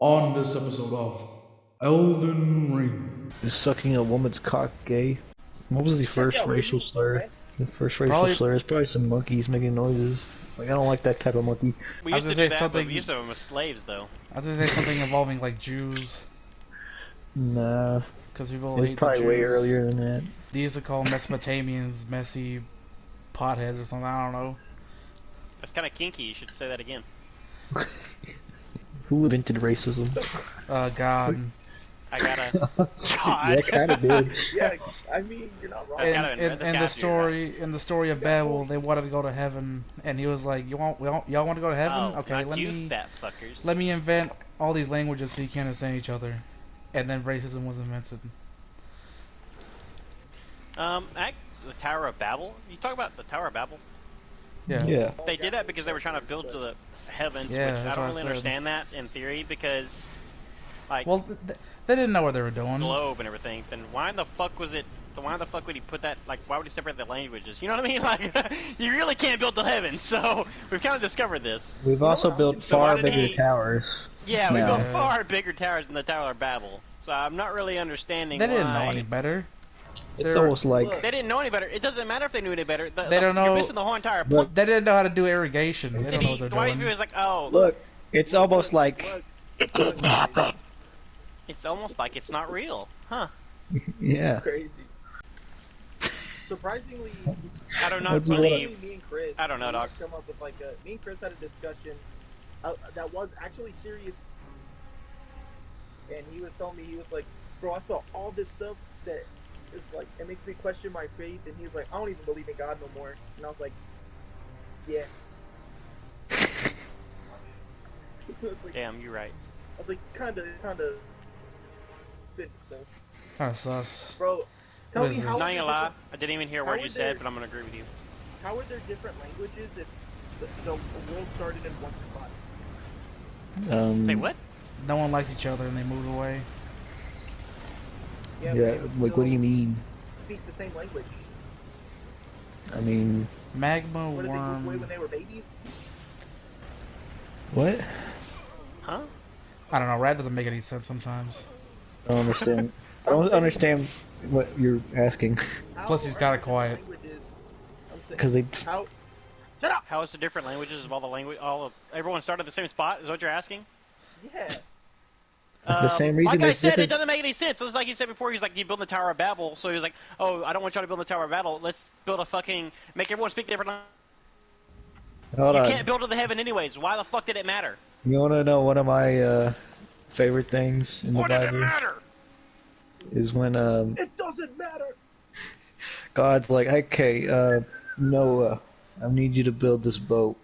On this episode of Elden Ring. Is sucking a woman's cock gay? What was the first racial slur? The first racial slur is probably some monkeys making noises. Like, I don't like that type of monkey. We used to do that, but we used to have them as slaves, though. I was gonna say something involving like Jews. Nah. Because people It was hate probably the Jews. way earlier than that. They used to call Mesopotamians messy potheads or something, I don't know. That's kind of kinky, you should say that again. Who invented racism? God. I gotta... God! Yeah, kinda did. Yeah, I mean, you're not wrong. In the story of Babel, they wanted to go to heaven, and he was like, y'all want to go to heaven? Oh, okay, not you fat fuckers. let me invent all these languages so you can't understand each other. And then racism was invented. The Tower of Babel? You talk about the Tower of Babel? Yeah. They did that because they were trying to build to the heavens, Yeah, which I don't really understand that in theory, because, like, well, they didn't know what they were doing. Globe and everything, then why in the fuck was it, why the fuck would he put that, like, why would he separate the languages? You know what I mean? Like, you really can't build the heavens, so we've kind of discovered this. We've also built far bigger towers. Yeah, we built far bigger towers than the Tower of Babel, so I'm not really understanding They didn't why. know any better. It's almost like... They didn't know any better. It doesn't matter if they knew any better. They don't know. You're missing the whole entire point. They didn't know how to do irrigation. They don't know what they're Dwight doing. was like, oh. Look, it's almost like... It's almost like it's not real. Huh. Yeah. Crazy. Surprisingly, I don't know, funny. me and Chris, I don't know, dog. Come up with like me and Chris had a discussion that was actually serious, and he was telling me, he was like, bro, I saw all this stuff that is like, it makes me question my faith, and he was like, I don't even believe in God no more, and I was like, yeah. Like, Damn, you're right. I was like, kinda spitting stuff. Kinda sus. Bro, tell me is how. this? Not gonna lie, I didn't even hear a word How you would said, there- but I'm gonna agree with you. How are there different languages if the world started in one spot? Say what? No one liked each other and they moved away. Yeah, Yeah, like, what do you mean? Speak the same language. I mean... Magma What did they move away worm. when they were babies? What? Huh? I don't know. Rat doesn't make any sense sometimes. I don't understand. I don't understand what you're asking. Plus, he's got it quiet. Because they... How? Shut up! How is the different languages of all the language, everyone started at the same spot? Is what you're asking? Yeah. The same reason like I there's said, it difference... doesn't make any sense. It was like he said before, he's like, you build the Tower of Babel, so he was like, oh, I don't want y'all to build the Tower of Babel, let's build a fucking, make everyone speak different language. Hold You on. can't build to the heaven anyways, why the fuck did it matter? You wanna know one of my favorite things in the Why did it Bible? matter? Is when It doesn't matter. God's like, okay, Noah, I need you to build this boat.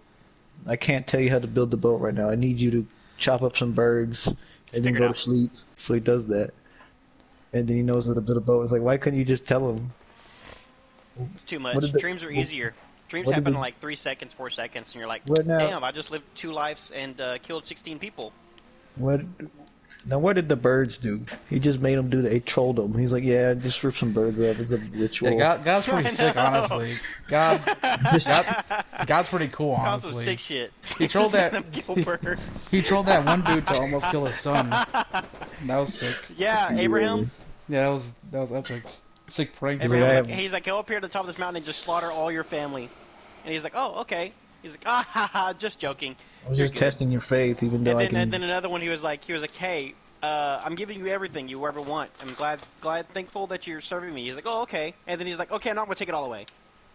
I can't tell you how to build the boat right now. I need you to chop up some birds and then Figure it go to out. sleep. So he does that. And then he knows how to build a boat. It's like, why couldn't you just tell him? It's too much. What did the- Dreams are easier. Dreams what did happen the- in like 3 seconds, 4 seconds, and you're like, What now? damn, I just lived 2 lives and killed 16 people. What? Now, what did the birds do? He just made them do that. He trolled them. He's like, yeah, just rip some birds up. It's a ritual. Yeah, God's pretty I sick, know. honestly. God's pretty cool, That was some honestly. sick shit. He trolled that. Them Gilberts. He trolled that one dude to almost kill his son. That was sick. Yeah, Abraham. Yeah, that was epic. Sick prank. He's like, go up here to the top of this mountain and just slaughter all your family. And he's like, oh, okay. He's like, ah, ha, ha, just joking. I was just testing your faith, even though And then another one, he was like, hey, I'm giving you everything you ever want. I'm thankful that you're serving me. He's like, oh, okay. And then he's like, okay, I'm not gonna take it all away.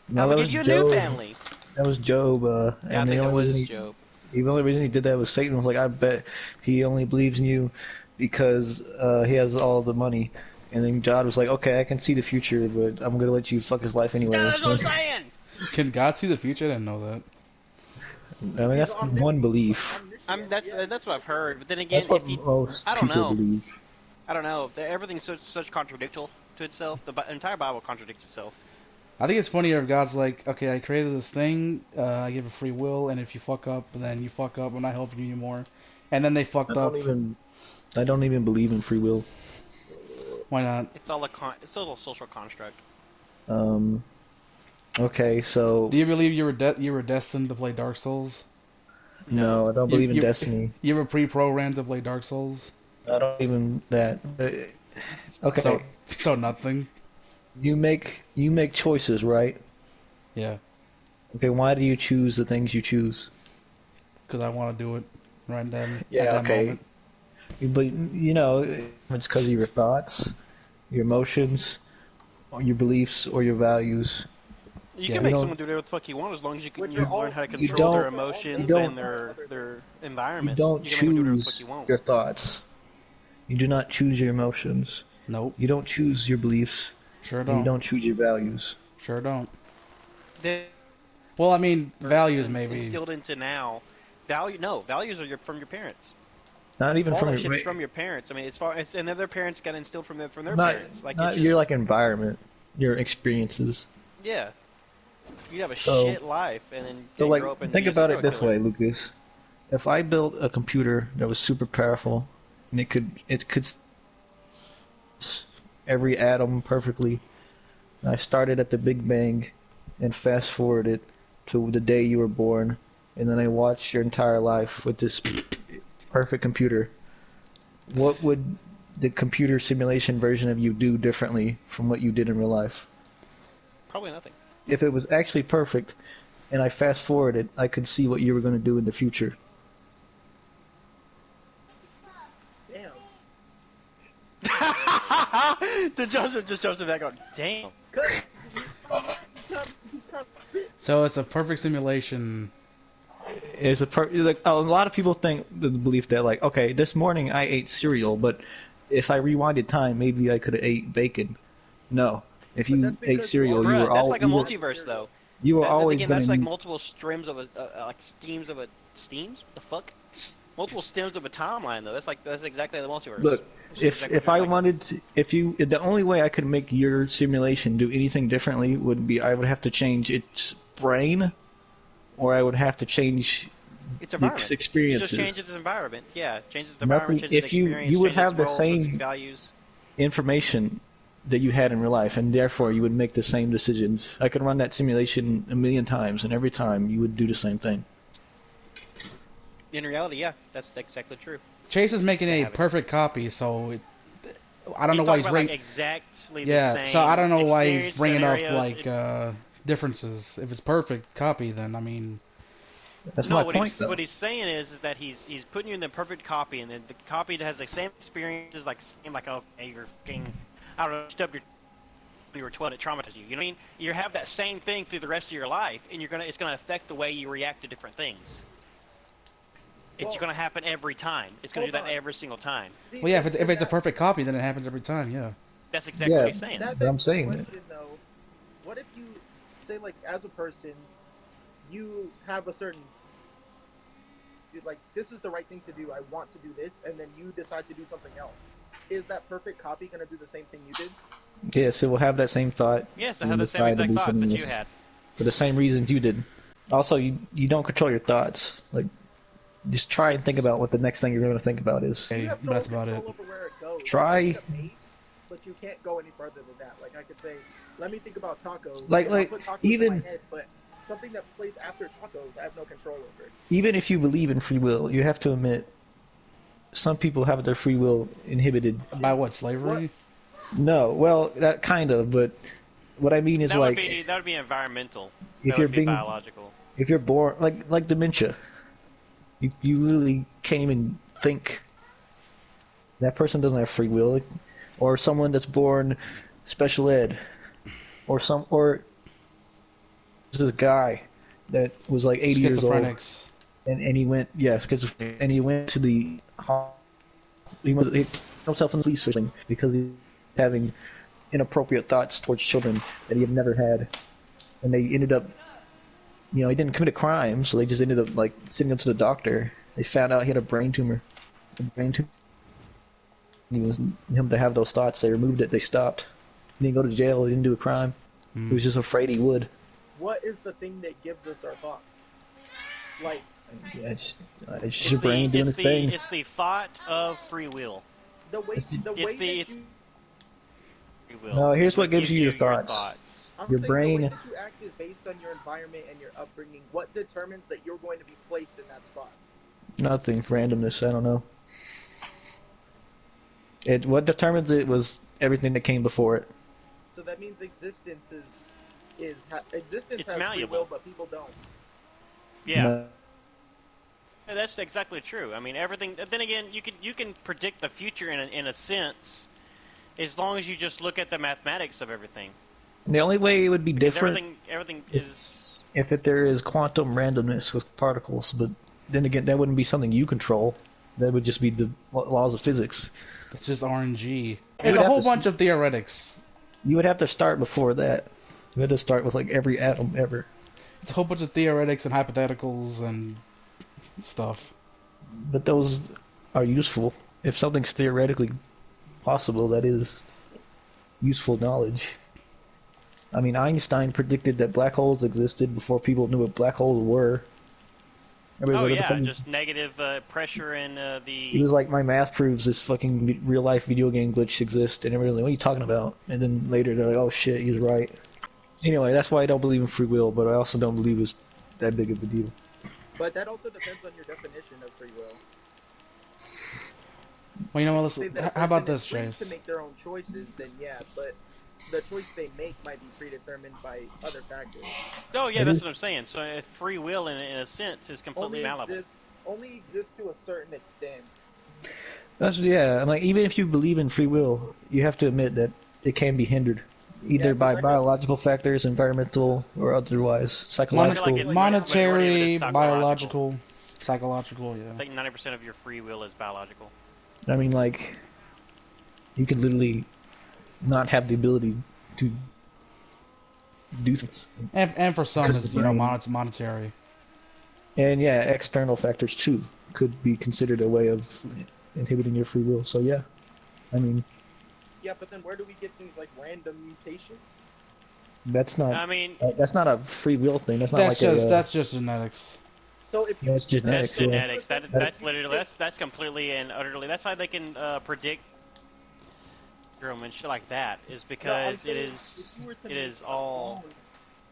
No, I'm that gonna was give you a Job. new family. That was Job. Yeah, I and think the it only was reason Job. the only reason he did that was Satan was like, I bet he only believes in you because he has all the money. And then God was like, okay, I can see the future, but I'm gonna let you fuck his life anyway. That's what I'm saying. Can God see the future? I didn't know that. I mean, that's one belief. That's what I've heard. But then again, That's what if you, most I don't people know. believe. I don't know. Everything's such contradictory to itself. The entire Bible contradicts itself. I think it's funnier if God's like, okay, I created this thing, I give it free will, and if you fuck up, then you fuck up, I'm not helping you anymore. And then they fucked I up. don't even believe in free will. Why not? It's all it's a little social construct. Okay, so Do you believe you were destined to play Dark Souls? No, I don't believe in destiny. You ever pre-programmed to play Dark Souls? I don't even that. Okay, So nothing. you make choices, right? Yeah, Okay, why do you choose the things you choose? because I want to do it right then at Yeah, that okay. moment. But it's because of your thoughts, your emotions, or your beliefs, or your values. You Yeah, can we make don't- someone do whatever the fuck you want as long as you Which you are all- learn how to you control their don't- emotions you don't- and their You environment. don't You can make them do whatever the fuck choose you want. your thoughts. You do not choose your emotions. Nope. You don't choose your beliefs. Sure And you don't. don't choose your values. Sure don't. They- Well, I mean, values in- maybe. instilled into now. Values are from your parents. Not even All from that your shit's from your parents. I mean, and then their parents got instilled from their not parents. Like not it's just, your like environment, your experiences. yeah. You have a So- shit life, and then So you like grow up and think be a about it serial this killer. way, Lucas. If I built a computer that was super powerful and it could every atom perfectly, and I started at the Big Bang and fast forwarded to the day you were born, and then I watched your entire life with this perfect computer, what would the computer simulation version of you do differently from what you did in real life? Probably nothing. If it was actually perfect and I fast forwarded, I could see what you were going to do in the future. Damn. To Joseph back on. Damn. Cause So it's a perfect simulation. It's like a lot of people think the belief that like, okay, this morning I ate cereal, but if I rewinded time, maybe I could have ate bacon. No, if But you that's ate because cereal, Bruh, you were That's like a you were, multiverse, though. you were always Again, going that's to like multiple streams of steams? The fuck? Multiple stems of a timeline, though. That's exactly the multiverse. look. That's If exactly if what I you're like. wanted to, the only way I could make your simulation do anything differently would be I would have to change its brain, or I would have to change It's environment. its It experiences. just changes its environment. Yeah, changes the Nothing- environment, changes if the you- experience, you would changes have the its morals, its same- values. Information that you had in real life, and therefore you would make the same decisions. I could run that simulation a million times, and every time you would do the same thing. In reality, yeah, that's exactly true. Chase is making a have it. perfect copy, so I don't know He's why he's talking about, bringing. like, exactly Yeah, the same so I don't know why he's experience, bringing up scenarios. like differences. If it's perfect copy, then I mean, That's No, my what point, he's though. what he's saying is that he's putting you in the perfect copy, and then the copy that has the same experiences, like okay, you're fucking, I don't know, stubbed your when you were 12, it traumatized you. You know what I mean? You have that same thing through the rest of your life, and it's gonna affect the way you react to different things. It's Well, gonna happen every time. It's gonna do hold that on. every single time. see, well, yeah, if it's a that- perfect copy, then it happens every time. Yeah. That's exactly Yeah. what he's saying. That But I'm begs the saying that. question, though, what if you say, like, as a person, you have a certain, like, this is the right thing to do, I want to do this, and then you decide to do something else. Is that perfect copy going to do the same thing you did? Yes, it will have that same thought. Yes, I and have the same decide to exact do thoughts something that you else had. for the same reasons you did. Also, you don't control your thoughts. Like, just try and think about what the next thing you're going to think about is. Okay, You have but that's total about control over where it goes. Try- You can make a base, but you can't go any further than that. Like, I could say, let me think about tacos. Like- and I'll like, put tacos even- in my head, but something that plays after tacos, I have no control over. Even if you believe in free will, you have to admit some people have their free will inhibited. By what, slavery? No, well, that kind of, but what I mean is That like would be environmental. if That you're would be being biological. if you're born like dementia, you literally can't even think. That person doesn't have free will, or someone that's born special ed, or this guy that was like 80 years old, Schizophrenics. and he went schizophrenic, and he went to the he killed himself in the police station because he was having inappropriate thoughts towards children that he had never had, and they ended up. He didn't commit a crime, so they just ended up like sending him to the doctor. They found out he had a brain tumor. He was him to have those thoughts. They removed it. They stopped. He didn't go to jail. He didn't do a crime. He was just afraid he would. What is the thing that gives us our thoughts? Like, Yeah, it's just your brain doing its thing. It's the thought of free will. the way It's- the way It's the that it's you free will. No, here's what gives Gives you your thoughts. I'm Your saying the brain- way that you act is based on your environment and your upbringing. What determines that you're going to be placed in that spot? Nothing. Randomness. I don't know. What determines it was everything that came before it. So that means existence existence It's has malleable. free will, but people don't. Yeah. No. Yeah, that's exactly true. I mean, everything. Then again, you can predict the future in a sense, as long as you just look at the mathematics of everything. The only way it would be Because different everything is- is. if there is quantum randomness with particles, but then again, that wouldn't be something you control. That would just be the laws of physics. It's just RNG. would It's a have whole to bunch of theoretics. You would have to start before that. You had to start with like every atom ever. It's a whole bunch of theoretics and hypotheticals and stuff. But those are useful. If something's theoretically possible, that is useful knowledge. I mean, Einstein predicted that black holes existed before people knew what black holes were. Everybody Oh was like, yeah, just negative pressure in he the. was like, my math proves this fucking real-life video game glitch exists, and everybody's like, what are you talking about? And then later they're like, oh shit, he's right. Anyway, that's why I don't believe in free will, but I also don't believe it's that big of a deal. But that also depends on your definition of free will. Well, you know what? Say Listen, that a how about person this, is free Chase? to make their own choices, then yeah, but the choice they make might be predetermined by other factors. Oh yeah, It that's is- what I'm saying. So free will, in a sense, is completely malleable. Only exists to a certain extent. Yeah, I'm like, even if you believe in free will, you have to admit that it can be hindered. Either Yeah, by exactly. biological factors, environmental, or otherwise. Psychological. it's- Monetary, majority of it is biological, psychological, I yeah. think 90% of your free will is biological. I mean, like, you could literally not have the ability to do things. And for some, Because it's, the you know, brain- monetary. And yeah, external factors too could be considered a way of inhibiting your free will. So yeah, I mean, Yeah, but then where do we get things like random mutations? that's I not mean, a free will thing. That's not That's like just a. that's just genetics. So if you That's genetics. that's Yeah. genetics. That's literally that's completely and utterly. That's how they can predict syndrome and shit like that. Is No, I'm because saying it if is you were to it make is a all. clone-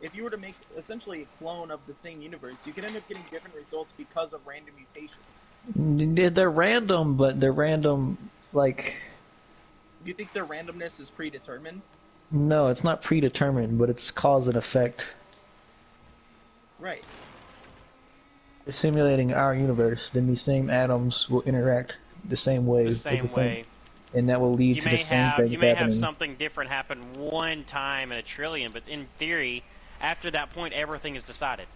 If you were to make essentially a clone of the same universe, you could end up getting different results because of random mutation. They're random, but they're random. Like, Do you think their randomness is predetermined? no, it's not predetermined, but it's cause and effect. Right. We're simulating our universe, then these same atoms will interact the same way, The with same way. and that will lead You to may the same have you things may happening. have something different happen one time in a trillion, but in theory, after that point, everything is decided.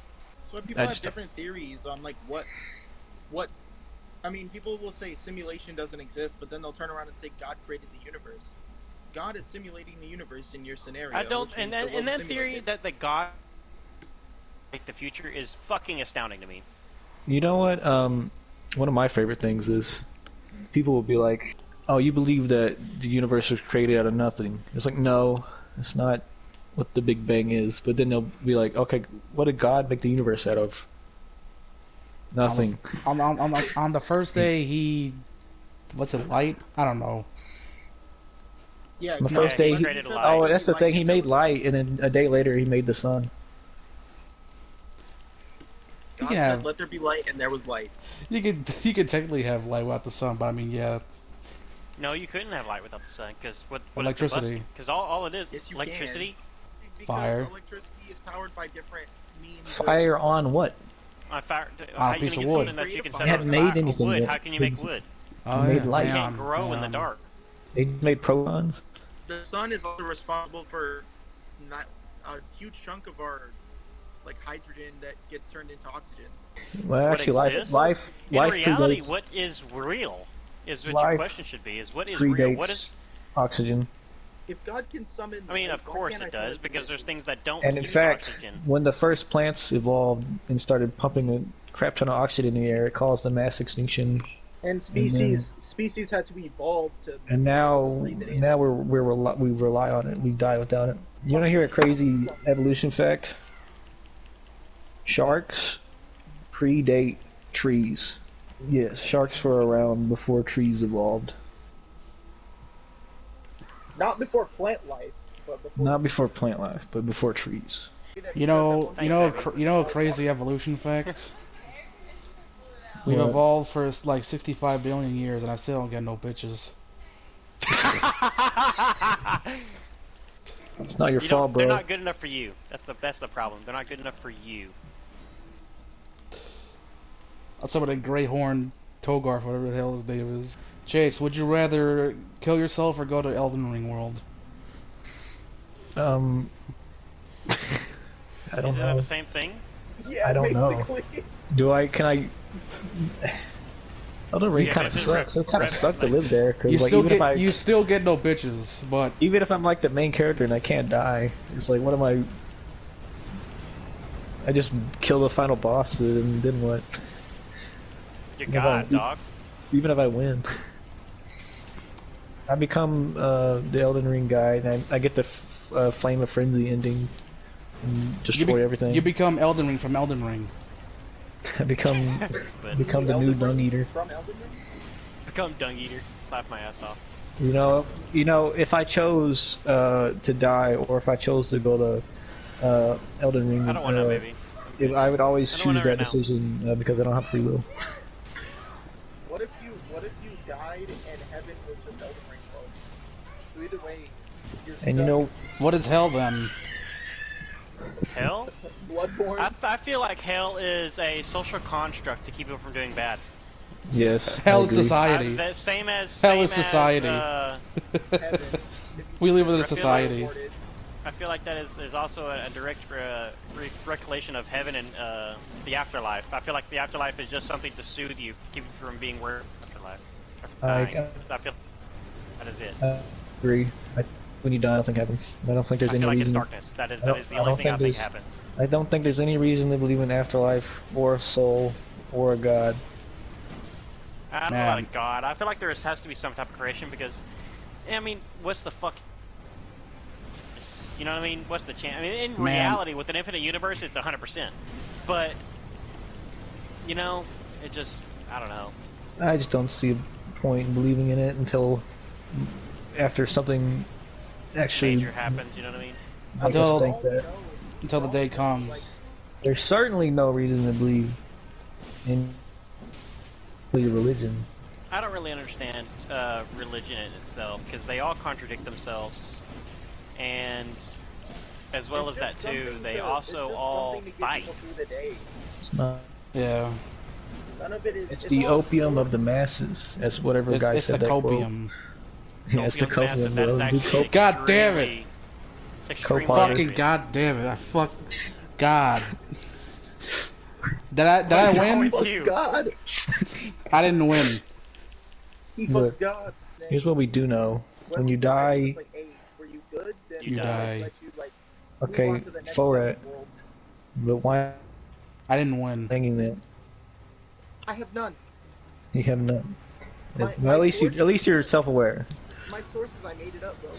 So when people I have just- different theories on like what, I mean, people will say simulation doesn't exist, but then they'll turn around and say God created the universe. God is simulating the universe in your scenario. I don't, which and means the then world's that theory simulated. that God like the future is fucking astounding to me. You know what? One of my favorite things is people will be like, "Oh, you believe that the universe was created out of nothing?" It's like, no, it's not what the Big Bang is. But then they'll be like, "Okay, what did God make the universe out of?" Nothing. On the first day, he, what's it, light? I don't know. Yeah, On the God- first day, he he, created said light. oh, there that's would the be thing. He and there made was light, and then a day later, he made the sun. God can said, have- "Let there be light," and there was light. You could technically have light without the sun, but I mean, yeah, No, you couldn't have light without the sun because what Electricity. Because all it is Yes, you electricity. Because Fire. electricity is powered by different means. Fire on what? On fire, On a how you piece gonna of get wood. something that you can They set hadn't on made fire? anything Wood. yet. How can you make It's- wood? oh made yeah, light. You hang can't on, grow hang in the on. dark. They made protons. The sun is also responsible for not a huge chunk of our like hydrogen that gets turned into oxygen. Well, What actually, exists? life In reality, predates what is real is what Life your question should be. Is what is real? What is? predates oxygen. If God can summon, I mean, light, of why course can't I it does summon because there's humanity? things that don't And in use fact, oxygen. when the first plants evolved and started pumping a crap ton of oxygen in the air, it caused a mass extinction. And species had to evolve to. And now breathe it in. we rely on it. We die without it. You want to hear a crazy evolution fact? Sharks predate trees. Yes, sharks were around before trees evolved. Not before plant life. but before Not before plant life, but before trees. You know, Thanks, you know a crazy evolution fact? We've What? evolved for like 65 billion years, and I still don't get no bitches. It's not your You fault, don't, they're bro. not good enough for you. That's the problem. They're not good enough for you. Some of the gray horn Togarth, whatever the hell his name is. Chase, would you rather kill yourself or go to Elden Ring world? I don't Isn't that know. the same thing? yeah, I don't know. basically. Can I? Elden Ring Yeah, kind of this is sucks. It kind of red- sucked to like- live there because You like still even if get I you still get no bitches, but even if I'm like the main character and I can't die, it's like what am I? I just kill the final boss and then what? You're If I- God, dog. Even if I win, I become the Elden Ring guy and I get the Flame of Frenzy ending and destroy everything. you become Elden Ring from Elden Ring. I become But become the new Elden Dung Ring Eater. From Elden Ring? become Dung Eater. Laugh my ass off. You know, if I chose to die or if I chose to go to Elden Ring, I don't want to, baby. I would always I don't wanna choose that right now. decision because I don't have free will. What if you died and heaven was just Elden Ring world? So either way, you're And you stuck. know, What is hell then? Hell? Bloodborne. I feel like hell is a social construct to keep people from doing bad. yes, Hell I is agree. society. Same as Hell same is society. As, Heaven. If you We live just in a I feel society. teleported, I feel like that is also a direct recollection of heaven and the afterlife. I feel like the afterlife is just something to soothe you, keep you from being where afterlife. I feel that is it. I agree. When you die, nothing happens. I don't think there's I any feel like it's reason. darkness. That is I the don't only thing I think think there's- happens. I don't think there's any reason to believe in afterlife or a soul or a god. I don't know Man. about a god. I feel like there has to be some type of creation because, I mean, what's the fuck? You know what I mean? What's the chance? I mean, in Man. reality, with an infinite universe, it's 100%. But, you know, it just, I don't know. I just don't see a point in believing in it until after something actually. Major happens, you know what I mean? I Until- just think that Until the day comes. there's certainly no reason to believe in your religion. I don't really understand religion in itself because they all contradict themselves, and as well it's as that just too, something they to- it's also just all something to get fight. people through the day. It's not. Yeah. None of it is. It's the all opium of the masses. That's whatever It's, guy it's said the that quote. copium. Yeah, it's the Opium's copium, massive. That is bro. Do actually coke. God damn it. extremely- it's extremely Coke party. Fucking dangerous. god damn it! I fuck. God. Did I win? With you. God, I didn't win. he Look, was God. Here's what we do know: when you it's die, like, hey, were you good? Then You we'll die. Let you, like, move okay, on to the next Forat, level. but why I didn't win. hanging that? I have none. You have none. My- Well, at least sources- at least you're self-aware. My sources, I made it up, bro.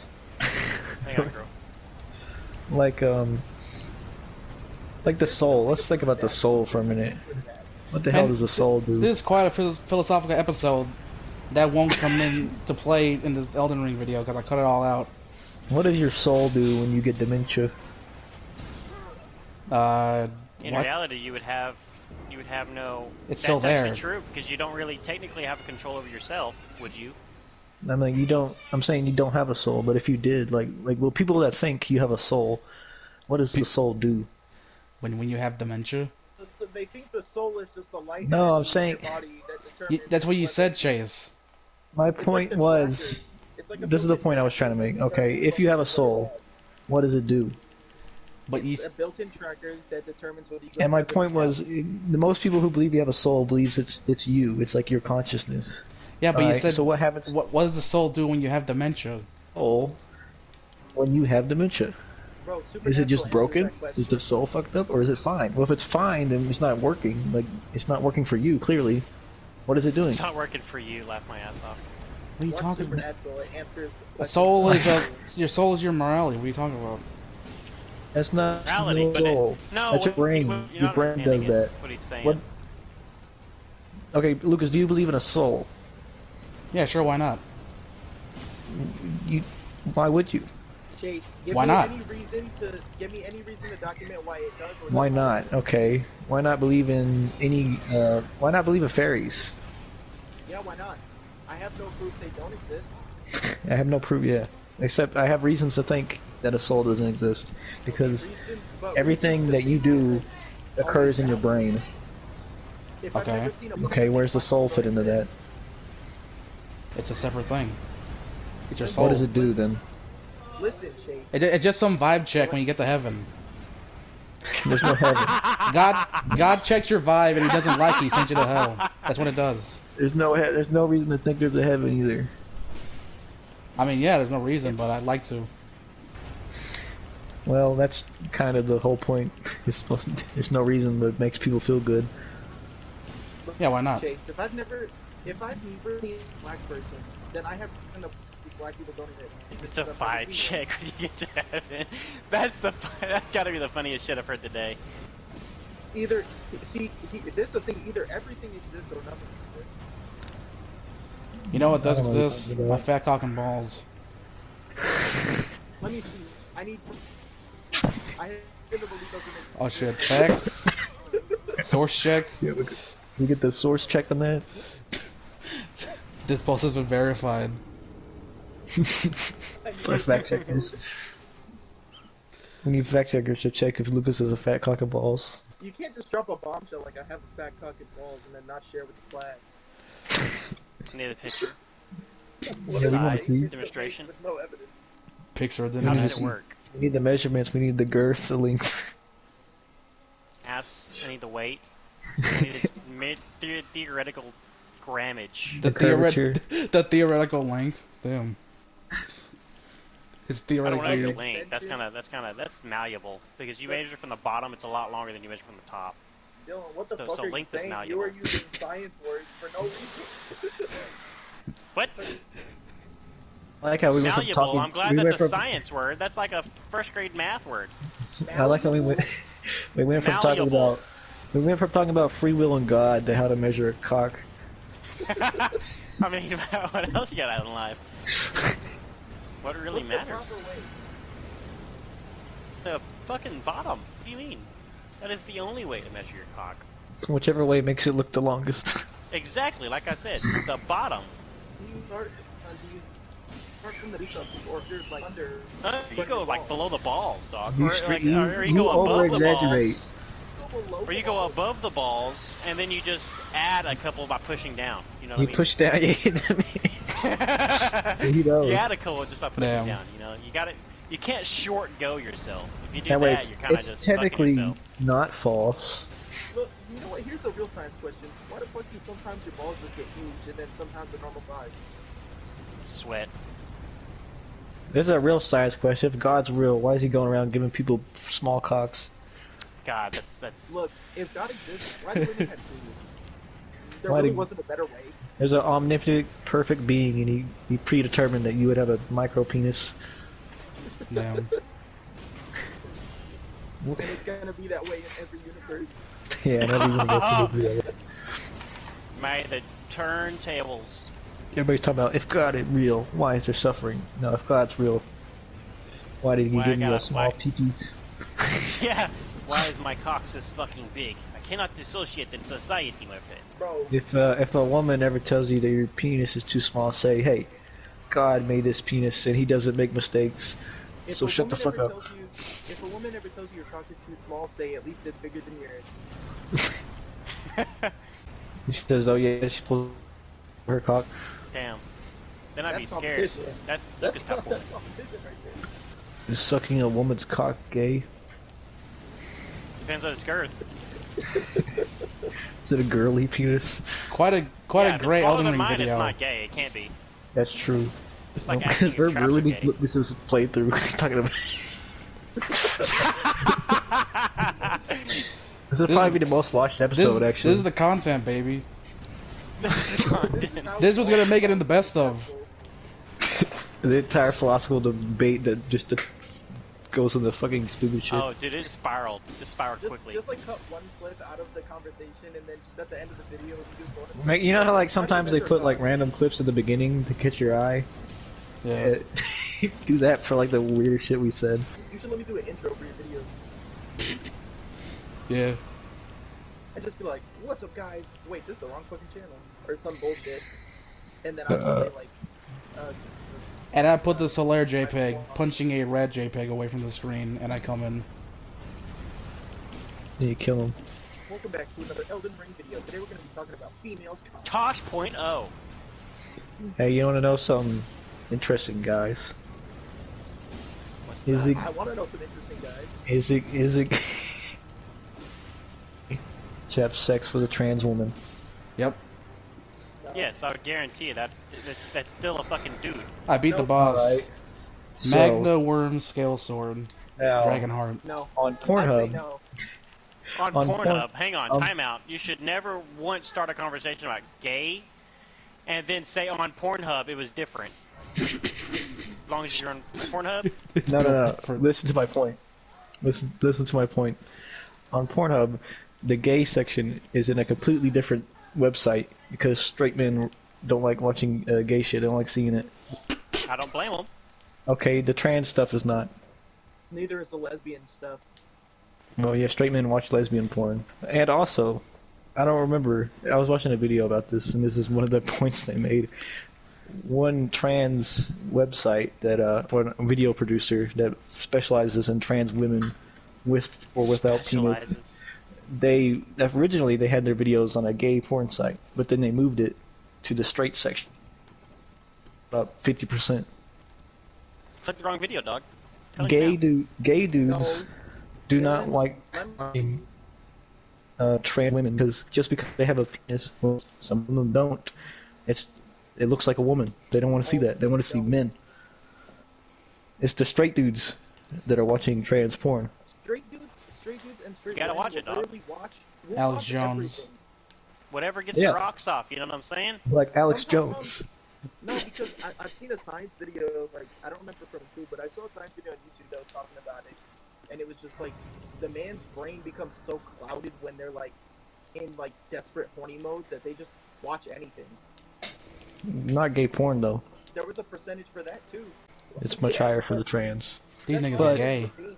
Hang on, girl. Like the soul. Let's think about the soul for a minute. What the hell And does the soul do? This is quite a philosophical episode that won't come in to play in this Elden Ring video because I cut it all out. What does your soul do when you get dementia? In What? reality, you would have no. It's that's still there. actually true because you don't really technically have control over yourself, would you? I mean, you don't. I'm saying you don't have a soul, but if you did, well, people that think you have a soul, what does the soul do? When you have dementia. So they think the soul is just the light. No, I'm energy in saying- your body that determines That's what you whether- said, Chase. My It's like point the was, tracker. It's like a this is the built-in point I was tracker. trying to make. Okay, if you have a soul, what does it do? But you. It's a built-in tracker that determines whether you. go And my to point the was, the most people who believe you have a soul believes it's you. It's like your consciousness. Yeah, but you Alright, said. so what happens? What does the soul do when you have dementia? Soul when you have dementia? Bro, Is it just Supernatural broken? answers that question. Is the soul fucked up, or is it fine? Well, if it's fine, then it's not working. Like it's not working for you. Clearly, what is it doing? It's not working for you. Laugh my ass off. What are you Watch talking about? Supernatural, it answers A questions. soul is your soul is your morality. What are you talking about? That's not Reality, no but soul. No, That's your what- brain. you're Your not brain understanding does it, that. What he's saying. What? Okay, Lucas, do you believe in a soul? Yeah, sure. Why not? You, why would you? Chase, Why not? give me any reason to document why it does or Why does not? Okay. Why not believe in any? Why not believe in fairies? Yeah, why not? I have no proof they don't exist. I have no proof yet, except I have reasons to think that a soul doesn't exist because everything that you do occurs in your brain. If I've Okay. never seen a Okay, where's the soul fit into that? It's a separate thing. It's your What soul. does it do then? Listen, Chase. It's just some vibe check when you get to heaven. There's no heaven. God checks your vibe and he doesn't like you, he sends you to hell. That's what it does. There's no reason to think there's a heaven either. I mean, yeah, there's no reason, but I'd like to. Well, that's kind of the whole point. There's no reason that makes people feel good. Yeah, why not? Chase, if I've never seen a black person, then I have reason to believe black people don't exist. It's a Because I've never vibe seen check when you get to heaven. That's gotta be the funniest shit I've heard today. it. Either this is the thing. Either everything exists or nothing exists. You know what does I don't know what you're exist? talking My about. fat cock and balls. Let me see. I need. I never believe doesn't exist. Oh shit, facts. Source check. Yeah, we get the source check on that. This post has been verified. For fact checkers. We need fact checkers to check if Lucas is a fat cock and balls. You can't just drop a bombshell like I have a fat cock and balls and then not share with the class. I need a picture. Yeah, we want to see. Demonstration. With no evidence. Pixar How didn't does it work? We need the measurements. We need the girth, the length. I need the weight. I need the theoretical grammage. the, curvature. the theoretical length. Damn. It's I don't know theoretically. your length. That's malleable because you measure from the bottom. It's a lot longer than you measure from the top. Dylan, what the So- fuck so are you length is saying? malleable. You are using science words for no reason. What? I like how we went from Malleable. talking. I'm glad we went that's a from, science word. That's like a first grade math word. I like how we went. We went from talking Malleable. about. We went from talking about free will and God to how to measure a cock. I mean, what else you got out in life? What really What's the matters? proper way? The fucking bottom. What do you mean? That is the only way to measure your cock. Whichever way makes it look the longest. Exactly, like I said, the bottom. Do you start from the base up, or if there's like under? You go like below the balls, dog. You Or, stre- like, you- or you you go above the over-exaggerate. balls. Go below Or you the go balls. above the balls, and then you just add a couple by pushing down. You know what You I mean? push down. So he knows. You add a couple just by pushing Damn. down. You know, you got to. You can't short go yourself. If you do That way, that, you're kind of it's just fucking technically yourself. not false. Look, you know what? Here's a real science question. Why the fuck do sometimes your balls just get huge and then sometimes they're normal size? Sweat. There's a real science question. If God's real, why is he going around giving people small cocks? God, that's. Look, if God exists, why do women have food? There Why really do- wasn't a better way. There's an omnipotent, perfect being, and he predetermined that you would have a micro penis. Damn. And it's gonna be that way in every universe. Yeah, and everyone's gonna see it. May the turntables. Everybody's talking about if God is real, why is there suffering? No, if God's real, why did he Why give you a God- small why- pee-pee? Yeah. Why is my cock so fucking big? I cannot dissociate the society with it. Bro, If a woman ever tells you that your penis is too small, say, hey, God made this penis and he doesn't make mistakes, if so a shut the woman fuck ever up. tells you- if a woman ever tells you your cock is too small, say at least it's bigger than yours. She says, oh yeah, she pulls her cock. Damn. Then I'd be That's scared. competition. That's Lucas top boy. That's competition right there. Is sucking a woman's cock gay? Depends on its girth. Is it a girly penis? Quite Yeah, a if great it's smaller Elden than Ring mine, video. It's not gay. It can't be. That's true. It's like Because asking we're your traps are ruining gay. Lucas's playthrough talking about. This will probably be the most watched episode, actually. This is the content, baby. This is content. This was gonna make it in the best of. The entire philosophical debate that just goes into fucking stupid shit. Oh, dude, it spiraled. It spiraled Just, quickly. just like cut one clip out of the conversation and then just at the end of the video you just go to Like, you know how like sometimes they put like random clips at the beginning to catch your eye? Yeah. Do that for like the weirdest shit we said. You should let me do an intro for your videos. Yeah. I just be like, "What's up, guys? Wait, this is the wrong fucking channel," or some bullshit, and then I will say like, And I put the Solaire JPEG punching a red JPEG away from the screen, and I come in. You kill him. "Welcome back to another Elden Ring video. Today we're going to be talking about females." Tosh.0. Hey, you want to know something interesting, guys? What's Is that? it I want to know some interesting guys. is it to have sex with a trans woman? Yep. Yes, I would guarantee you that's still a fucking dude. I beat the Nope. boss. Alright. Magna Worm Scale Sword. Now, Dragonheart. No. on I'd say Pornhub, no. On On Pornhub, hang on, um, time out. You should never once start a conversation about gay, and then say on Pornhub it was different. As long as you're on Pornhub. no. Listen to my point. Listen to my point. On Pornhub, the gay section is in a completely different website because straight men don't like watching gay shit. They don't like seeing it. I don't blame them. Okay, the trans stuff is not. Neither is the lesbian stuff. Well, yeah, straight men watch lesbian porn. And also, I don't remember, I was watching a video about this, and this is one of the points they made. One trans website that, or a video producer that specializes in trans women with or without penis, originally they had their videos on a gay porn site, but then they moved it to the straight section. About 50%. Click the wrong video, dog. Telling you Gay No. dudes do not like trans women because just because they have a penis, well, some of them don't. It looks like a woman. They don't want to see that. They want to see men. It's the straight dudes that are watching trans porn. Straight dudes and straight You gotta women watch it, will dog. literally we'll Alex watch Jones. everything. Whatever gets Yeah. the rocks off, you know what I'm saying? Like Alex No, no, no. Jones. No, because I've seen a science video, like, I don't remember from who, but I saw a science video on YouTube that was talking about it, and it was just like, the man's brain becomes so clouded when they're, like, in, like, desperate horny mode that they just watch anything. Not gay porn though. There was a percentage for that, too. It's much higher for the trans. These That's niggas why are But- gay. the